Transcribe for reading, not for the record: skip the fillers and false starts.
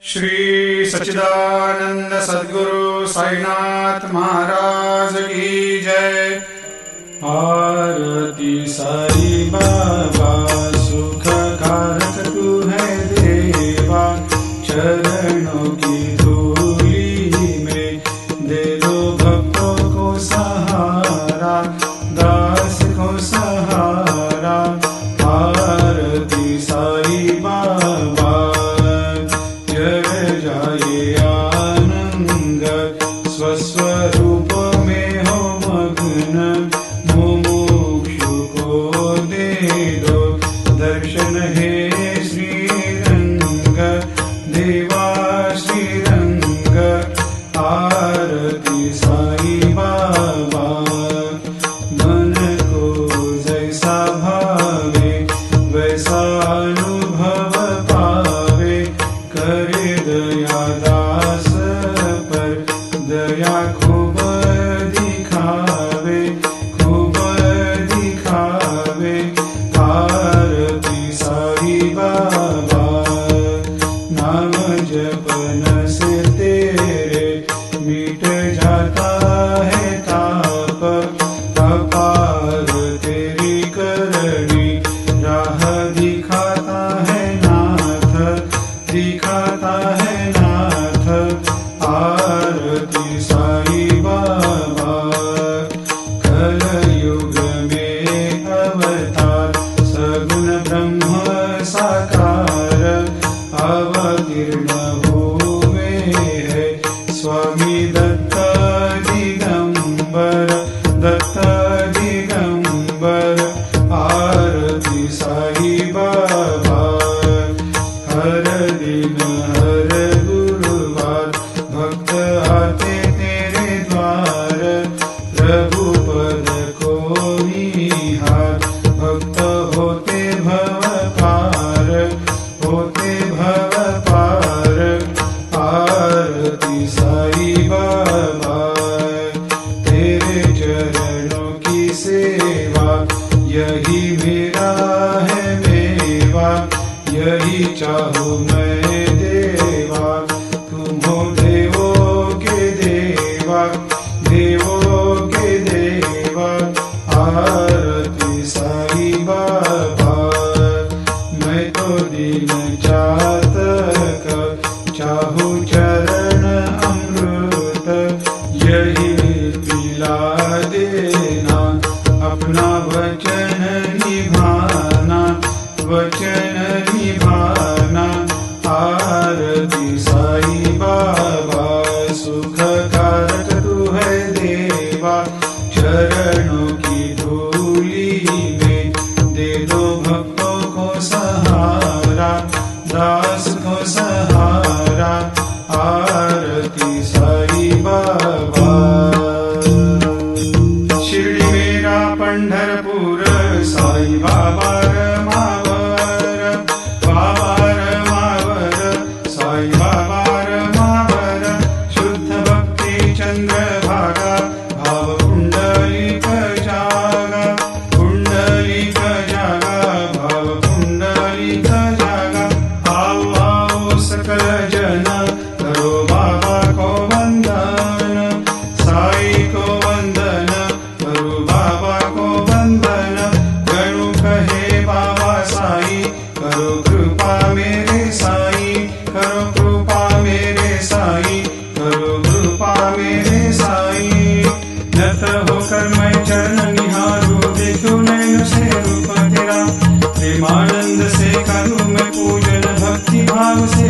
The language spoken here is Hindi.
श्री सच्चिदानंद सद्गुरु साईनाथ महाराज की जय। आरती साई बाबा सुख कारक तू है देवा, चरणों की धूली में दे दो भक्तों को सहारा, दास को सहारा। आरती साई बाबा जग जाए आनंद, स्वस्वरूप में हो मग्न, मुमुक्षु को दे दो दर्शन हे श्रीरंग, देवा श्रीरंग। आरती साई बाबा मन को जैसा भावे वैसा अनुभव पावे, करे दया दास पर दया खूब दिखावे, खूब दिखावे। आरती साई बाबा नाम जपन से तेरे मिट जाता है ताप, अपार तेरी करनी राह दिखाता है नाथ, दिखाता है नाथ। आरती साई बाबा कलयुग में अवतार, सगुण ब्रह्म साकार, अवतीर्ण हुए है स्वामी दत्त दिगंबर, दत्त दिगंबर। आरती साई बाबा हर दिन हर गुरुवार भक्त आते तेरे द्वार, रघुपद को निहार भक्त होते भव पार, होते भव पार। आरती साई बाबा तेरे चरणों की सेवा, यही मेरा है मेवा, यही चाहूँ मैं देवा। तुम हो देवों के देवा, देवों के देवा। आरती साई बाबा मैं तो दीन चातक, चाहूँ चरण अमृत, यही पिला देना, अपना वचन निभाना, वचन निभाना। आरती साई बाबा सुख कारक तू है देवा, चरणों की धूली में दे दो भक्तों को सहारा, दास को सहारा। आरती साई बाबा शिर्डी मेरा पंढरपूर, साई बाबा रमावर, बाबा रमावर, साई बाबा रमावर। शुद्ध भक्ति चंद्रभागा, भाव कुंडलिक जागा, कुंडलिक जागा, भाव कुंडलिक जागा। आओ आओ सकल जन करो बाबा को वंदन, साई को वंदन, करो बाबा को वंदन। गणु कहे बाबा साई, करो कृपा मेरे साई, करो कृपा मेरे साई, करो कृपा मेरे साई। नत होकर मैं चरण निहारूं, देखूं नैन से रूप तेरा, प्रेमानंद से करूं मैं पूजन, भक्ति भाव से